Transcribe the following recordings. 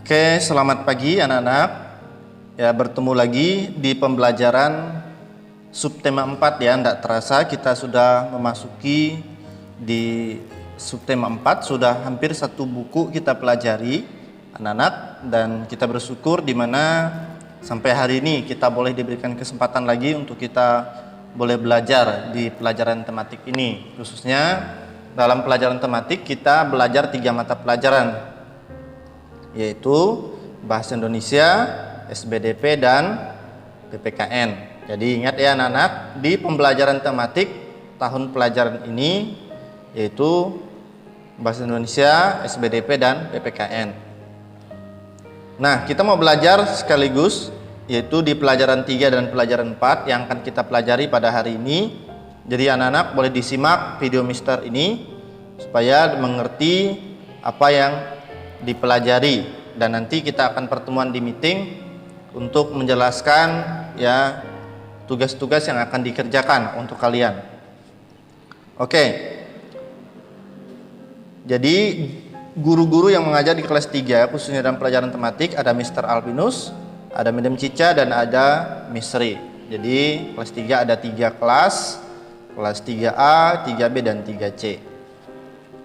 Oke, selamat pagi anak-anak. Ya, bertemu lagi di pembelajaran subtema 4 ya. Tidak terasa kita sudah memasuki di subtema 4, sudah hampir satu buku kita pelajari anak-anak, dan kita bersyukur di mana sampai hari ini kita boleh diberikan kesempatan lagi untuk kita boleh belajar di pelajaran tematik ini. Khususnya dalam pelajaran tematik kita belajar 3 mata pelajaran, yaitu Bahasa Indonesia, SBDP, dan PPKN. Jadi ingat ya anak-anak, di pembelajaran tematik tahun pelajaran ini yaitu Bahasa Indonesia, SBDP, dan PPKN. Nah, kita mau belajar sekaligus yaitu di pelajaran 3 dan pelajaran 4 yang akan kita pelajari pada hari ini. Jadi anak-anak boleh disimak video Mister ini supaya mengerti apa yang dipelajari, dan nanti kita akan pertemuan di meeting untuk menjelaskan ya tugas-tugas yang akan dikerjakan untuk kalian. Oke. Jadi guru-guru yang mengajar di kelas 3 khususnya dalam pelajaran tematik ada Mr. Albinus, ada Madam Cica, dan ada Miss Ri. Jadi kelas 3 ada 3 kelas 3A, 3B, dan 3C.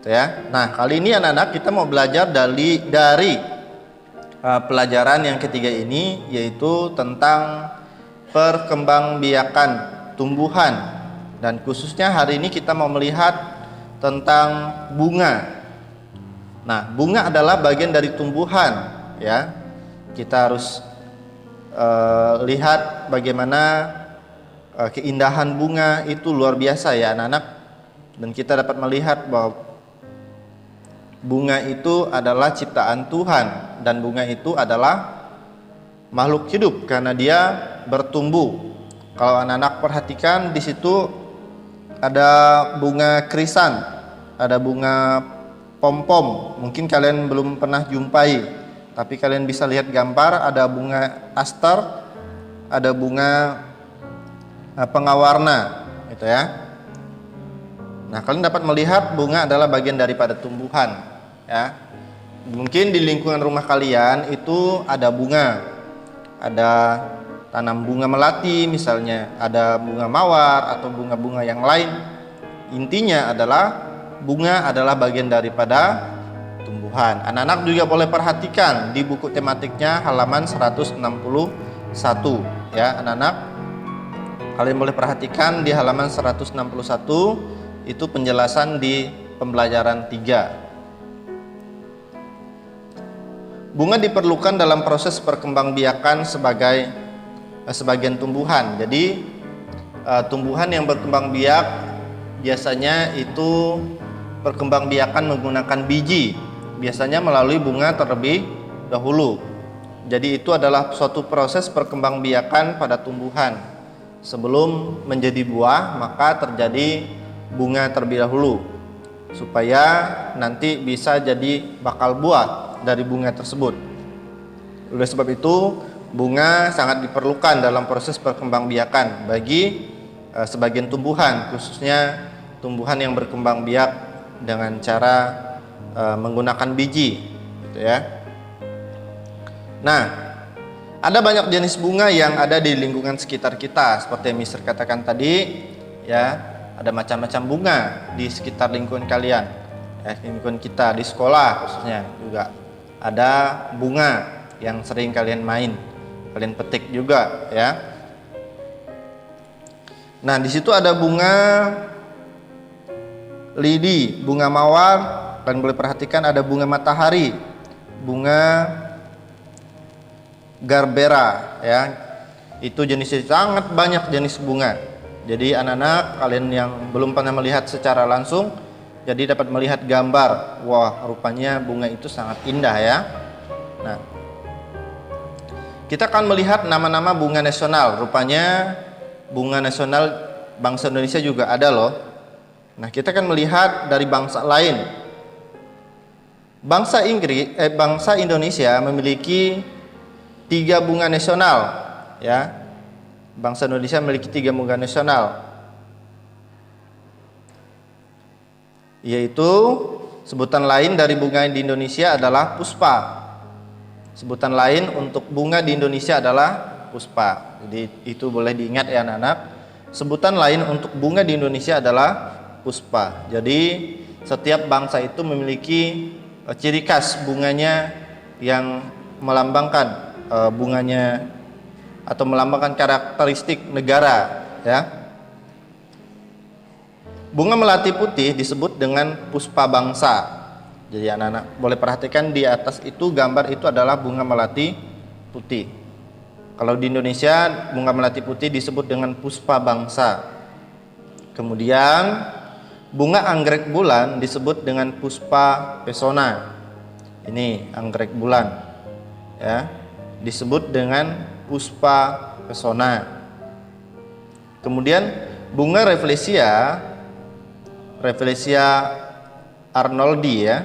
Ya. Nah, kali ini anak-anak kita mau belajar dari pelajaran yang ketiga ini, yaitu tentang perkembangbiakan tumbuhan, dan khususnya hari ini kita mau melihat tentang bunga. Nah, bunga adalah bagian dari tumbuhan ya. Kita harus lihat bagaimana keindahan bunga itu luar biasa ya anak-anak, dan kita dapat melihat bahwa bunga itu adalah ciptaan Tuhan, dan bunga itu adalah makhluk hidup karena dia bertumbuh. Kalau anak-anak perhatikan di situ ada bunga krisan, ada bunga pom-pom. Mungkin kalian belum pernah jumpai, tapi kalian bisa lihat gambar, ada bunga aster, ada bunga pengawarna gitu ya. Nah, kalian dapat melihat bunga adalah bagian daripada tumbuhan ya. Mungkin di lingkungan rumah kalian itu ada bunga, ada tanam bunga melati misalnya, ada bunga mawar atau bunga-bunga yang lain. Intinya adalah bunga adalah bagian daripada tumbuhan. Anak-anak juga boleh perhatikan di buku tematiknya halaman 161 ya anak-anak. Kalian boleh perhatikan di halaman 161 itu penjelasan di pembelajaran 3. Bunga diperlukan dalam proses perkembangbiakan sebagai sebagian tumbuhan. Jadi tumbuhan yang berkembang biak biasanya itu perkembangbiakan menggunakan biji, biasanya melalui bunga terlebih dahulu. Jadi itu adalah suatu proses perkembangbiakan pada tumbuhan. Sebelum menjadi buah, maka terjadi bunga terlebih dahulu supaya nanti bisa jadi bakal buah dari bunga tersebut. Oleh sebab itu bunga sangat diperlukan dalam proses perkembangbiakan bagi sebagian tumbuhan, khususnya tumbuhan yang berkembang biak dengan cara menggunakan biji gitu ya. Nah, ada banyak jenis bunga yang ada di lingkungan sekitar kita, seperti yang Mister katakan tadi ya. Ada macam-macam bunga di sekitar lingkungan kalian ya, lingkungan kita di sekolah khususnya juga ada bunga yang sering kalian main, kalian petik juga ya. Nah, di situ ada bunga lidi, bunga mawar, dan boleh perhatikan ada bunga matahari, bunga garbera ya. Itu jenisnya sangat banyak jenis bunga. Jadi anak-anak kalian yang belum pernah melihat secara langsung, jadi dapat melihat gambar. Wah, rupanya bunga itu sangat indah ya. Nah, kita akan melihat nama-nama bunga nasional. Rupanya bunga nasional bangsa Indonesia juga ada loh. Nah, kita akan melihat dari bangsa lain. Bangsa Indonesia memiliki 3 bunga nasional ya. Bangsa Indonesia memiliki 3 bunga nasional, yaitu sebutan lain dari bunga di Indonesia adalah puspa. Sebutan lain untuk bunga di Indonesia adalah puspa. Jadi itu boleh diingat ya anak-anak. Sebutan lain untuk bunga di Indonesia adalah puspa. Jadi setiap bangsa itu memiliki ciri khas bunganya yang melambangkan bunganya atau melambangkan karakteristik negara ya. Bunga melati putih disebut dengan puspa bangsa. Jadi anak-anak boleh perhatikan di atas itu gambar itu adalah bunga melati putih. Kalau di Indonesia bunga melati putih disebut dengan puspa bangsa. Kemudian bunga anggrek bulan disebut dengan puspa pesona. Ini anggrek bulan ya, disebut dengan puspa pesona. Kemudian bunga Rafflesia arnoldi ya,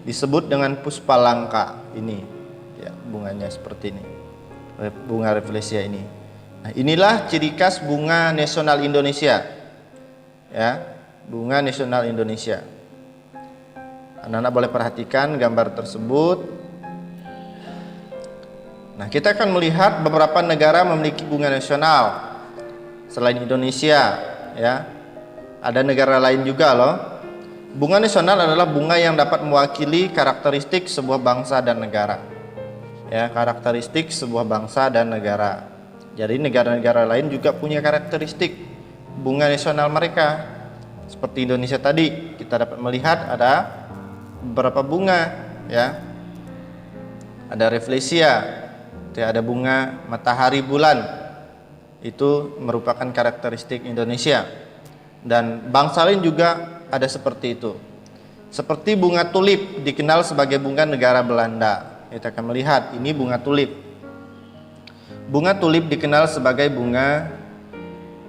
disebut dengan puspa langka. Ini ya, bunganya seperti ini, bunga Rafflesia ini. Nah, inilah ciri khas bunga nasional Indonesia ya, bunga nasional Indonesia. Anak-anak boleh perhatikan gambar tersebut. Nah, kita akan melihat beberapa negara memiliki bunga nasional selain Indonesia ya. Ada negara lain juga loh. Bunga nasional adalah bunga yang dapat mewakili karakteristik sebuah bangsa dan negara. Ya, karakteristik sebuah bangsa dan negara. Jadi negara-negara lain juga punya karakteristik bunga nasional mereka. Seperti Indonesia tadi, kita dapat melihat ada beberapa bunga ya. Ada Rafflesia, ada bunga matahari bulan. Itu merupakan karakteristik Indonesia. Dan bangsa lain juga ada seperti itu. Seperti bunga tulip dikenal sebagai bunga negara Belanda. Kita akan melihat ini bunga tulip. Bunga tulip dikenal sebagai bunga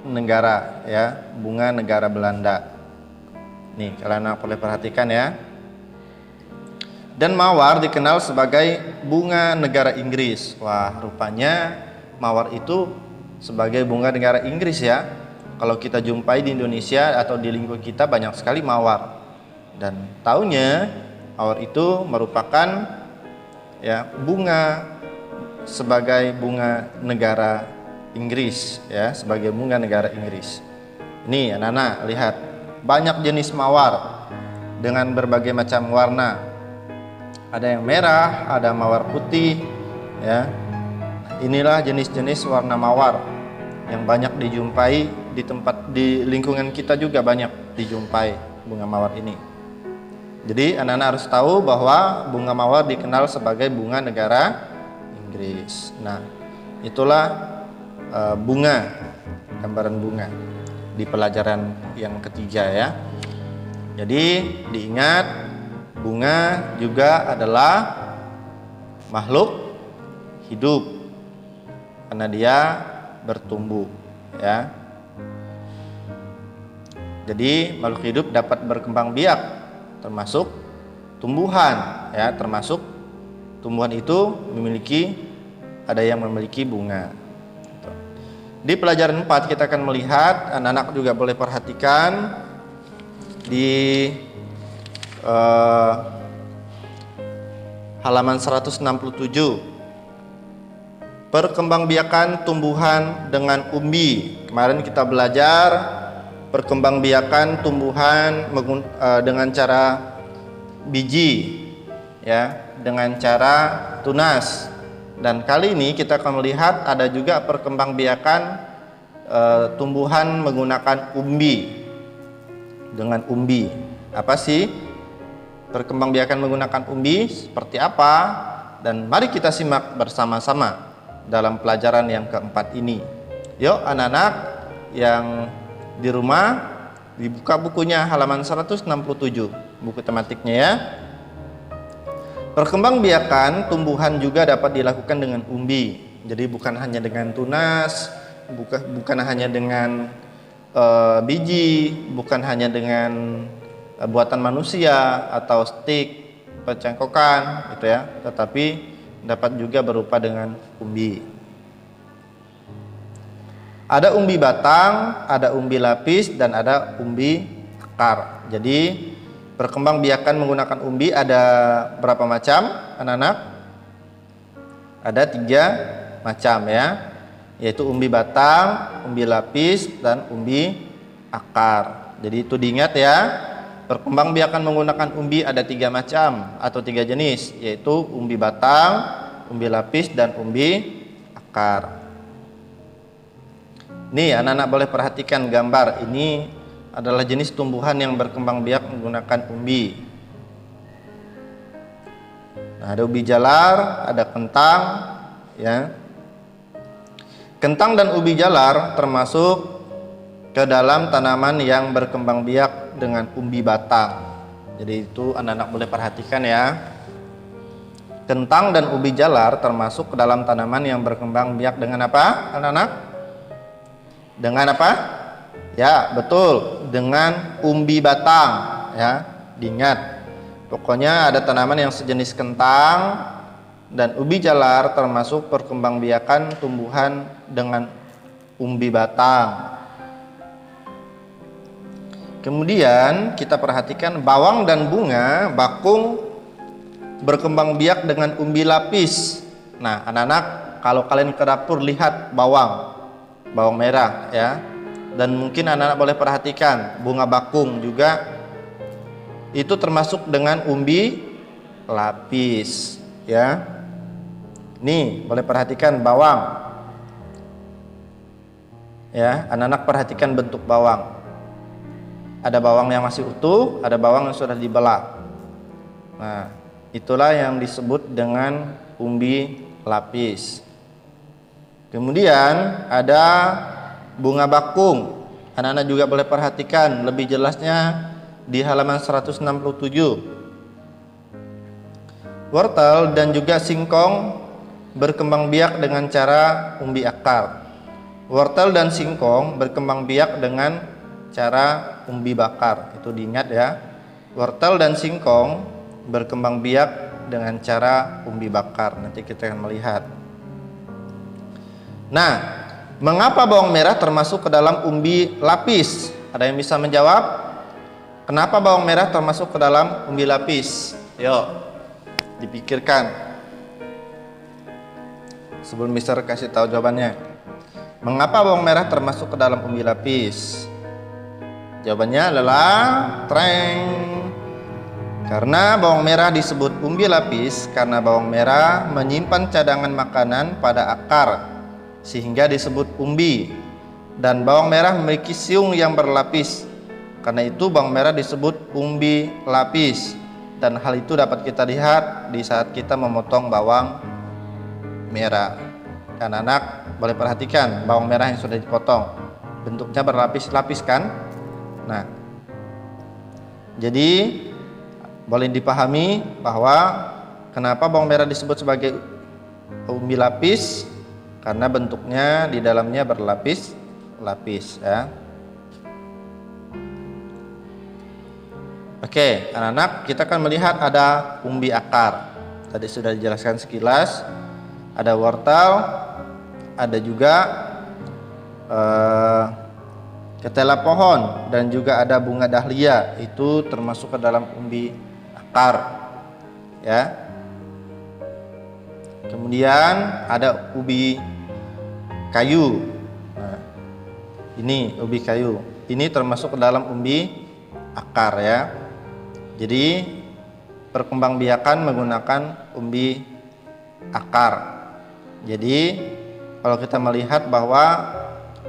negara ya, bunga negara Belanda. Nih, kalian boleh perhatikan ya. Dan mawar dikenal sebagai bunga negara Inggris. Wah, rupanya mawar itu sebagai bunga negara Inggris ya. Kalau kita jumpai di Indonesia atau di lingkungan kita banyak sekali mawar. Dan taunya mawar itu merupakan ya bunga sebagai bunga negara Inggris ya, sebagai bunga negara Inggris. Ini anak-anak lihat, banyak jenis mawar dengan berbagai macam warna. Ada yang merah, ada mawar putih ya. Inilah jenis-jenis warna mawar yang banyak dijumpai di lingkungan kita, juga banyak dijumpai bunga mawar ini. Jadi anak-anak harus tahu bahwa bunga mawar dikenal sebagai bunga negara Inggris. Nah, itulah bunga, gambaran bunga di pelajaran yang ketiga ya. Jadi diingat, bunga juga adalah makhluk hidup karena dia bertumbuh ya. Jadi makhluk hidup dapat berkembang biak, termasuk tumbuhan ya, termasuk tumbuhan itu ada yang memiliki bunga. Di pelajaran 4 kita akan melihat, anak-anak juga boleh perhatikan di halaman 167, perkembangbiakan tumbuhan dengan umbi. Kemarin kita belajar perkembangbiakan tumbuhan dengan cara biji ya, dengan cara tunas. Dan kali ini kita akan melihat ada juga perkembangbiakan tumbuhan menggunakan umbi, dengan umbi. Apa sih perkembangbiakan menggunakan umbi, seperti apa? Dan mari kita simak bersama-sama dalam pelajaran yang keempat ini. Yuk anak-anak yang di rumah, dibuka bukunya halaman 167, buku tematiknya ya. Perkembangbiakan tumbuhan juga dapat dilakukan dengan umbi. Jadi bukan hanya dengan tunas, bukan hanya dengan biji, bukan hanya dengan buatan manusia atau stik, pecengkokan gitu ya, tetapi dapat juga berupa dengan umbi. Ada umbi batang, ada umbi lapis, dan ada umbi akar. Jadi perkembangbiakan menggunakan umbi ada berapa macam anak-anak? Ada 3 macam ya, yaitu umbi batang, umbi lapis, dan umbi akar. Jadi itu diingat ya, perkembangbiakan menggunakan umbi ada 3 macam atau 3 jenis, yaitu umbi batang, umbi lapis, dan umbi akar. Nih anak-anak boleh perhatikan gambar ini adalah jenis tumbuhan yang berkembang biak menggunakan umbi. Nah, ada ubi jalar, ada kentang, ya. Kentang dan ubi jalar termasuk ke dalam tanaman yang berkembang biak dengan umbi batang. Jadi itu anak-anak boleh perhatikan ya. Kentang dan ubi jalar termasuk ke dalam tanaman yang berkembang biak dengan apa, anak-anak? Dengan apa? Ya, betul, dengan umbi batang ya. Diingat. Pokoknya ada tanaman yang sejenis kentang dan ubi jalar termasuk perkembangbiakan tumbuhan dengan umbi batang. Kemudian kita perhatikan bawang dan bunga bakung berkembang biak dengan umbi lapis. Nah, anak-anak kalau kalian ke dapur lihat bawang merah ya. Dan mungkin anak-anak boleh perhatikan bunga bakung juga itu termasuk dengan umbi lapis ya. Nih, boleh perhatikan bawang. Ya, anak-anak perhatikan bentuk bawang. Ada bawang yang masih utuh, ada bawang yang sudah dibelah. Nah, itulah yang disebut dengan umbi lapis. Kemudian ada bunga bakung. Anak-anak juga boleh perhatikan lebih jelasnya di halaman 167. Wortel dan juga singkong berkembang biak dengan cara umbi akar. Wortel dan singkong berkembang biak dengan cara umbi bakar. Itu diingat ya. Wortel dan singkong berkembang biak dengan cara umbi bakar. Nanti kita akan melihat. Nah, mengapa bawang merah termasuk ke dalam umbi lapis? Ada yang bisa menjawab? Kenapa bawang merah termasuk ke dalam umbi lapis? Yuk, dipikirkan sebelum Mister kasih tahu jawabannya. Mengapa bawang merah termasuk ke dalam umbi lapis? Jawabannya adalah karena bawang merah disebut umbi lapis karena bawang merah menyimpan cadangan makanan pada akar sehingga disebut umbi, dan bawang merah memiliki siung yang berlapis. Karena itu bawang merah disebut umbi lapis, dan hal itu dapat kita lihat di saat kita memotong bawang merah. Anak-anak boleh perhatikan bawang merah yang sudah dipotong, bentuknya berlapis-lapis kan? Nah, jadi boleh dipahami bahwa kenapa bawang merah disebut sebagai umbi lapis, karena bentuknya di dalamnya berlapis-lapis ya. Oke, anak-anak, kita akan melihat ada umbi akar. Tadi sudah dijelaskan sekilas. Ada wortel, ada juga ketela pohon, dan juga ada bunga dahlia. Itu termasuk ke dalam umbi akar. Ya. Kemudian ada ubi kayu. Nah, ini ubi kayu. Ini termasuk ke dalam umbi akar ya. Jadi perkembangbiakan menggunakan umbi akar. Jadi kalau kita melihat bahwa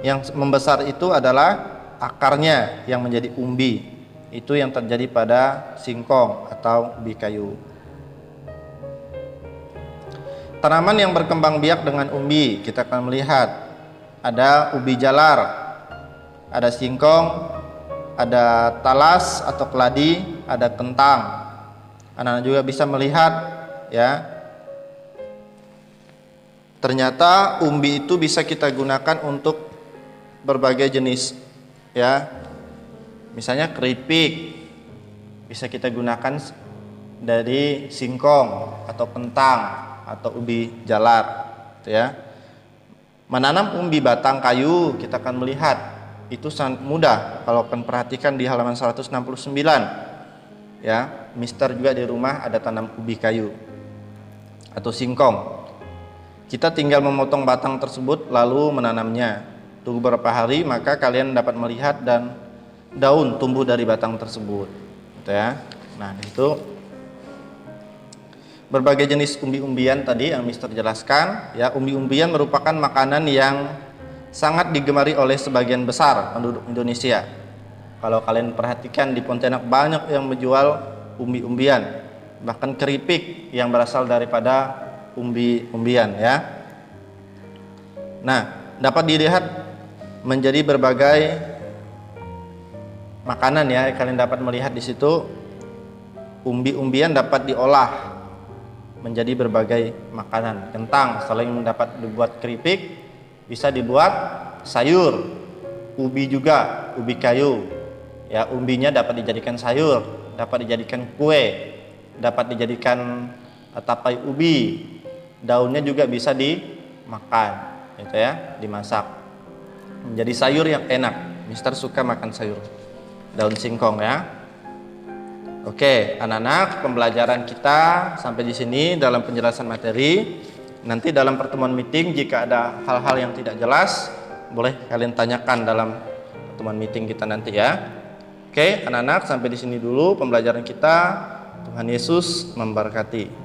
yang membesar itu adalah akarnya yang menjadi umbi. Itu yang terjadi pada singkong atau ubi kayu. Tanaman yang berkembang biak dengan umbi, kita akan melihat ada ubi jalar, ada singkong, ada talas atau keladi, ada kentang. Anak-anak juga bisa melihat ya. Ternyata umbi itu bisa kita gunakan untuk berbagai jenis ya. Misalnya keripik bisa kita gunakan dari singkong atau kentang atau ubi jalar ya. Menanam umbi batang kayu kita akan melihat itu sangat mudah. Kalau akan perhatikan di halaman 169 ya, Mister juga di rumah ada tanam ubi kayu atau singkong. Kita tinggal memotong batang tersebut lalu menanamnya. Tunggu beberapa hari maka kalian dapat melihat dan daun tumbuh dari batang tersebut. Gitu ya. Nah, itu berbagai jenis umbi-umbian tadi yang Mister jelaskan. Ya, umbi-umbian merupakan makanan yang sangat digemari oleh sebagian besar penduduk Indonesia. Kalau kalian perhatikan di Pontianak banyak yang menjual umbi-umbian, bahkan keripik yang berasal daripada umbi-umbian ya. Nah, dapat dilihat menjadi berbagai makanan ya. Kalian dapat melihat di situ umbi-umbian dapat diolah menjadi berbagai makanan. Kentang selain dapat dibuat keripik, bisa dibuat sayur. Ubi juga, ubi kayu. Ya, umbinya dapat dijadikan sayur, dapat dijadikan kue, dapat dijadikan tapai ubi. Daunnya juga bisa dimakan, gitu ya, dimasak. Menjadi sayur yang enak. Mister suka makan sayur daun singkong ya. Oke, anak-anak, pembelajaran kita sampai di sini dalam penjelasan materi. Nanti dalam pertemuan meeting jika ada hal-hal yang tidak jelas, boleh kalian tanyakan dalam pertemuan meeting kita nanti ya. Oke, anak-anak, sampai di sini dulu pembelajaran kita. Tuhan Yesus memberkati.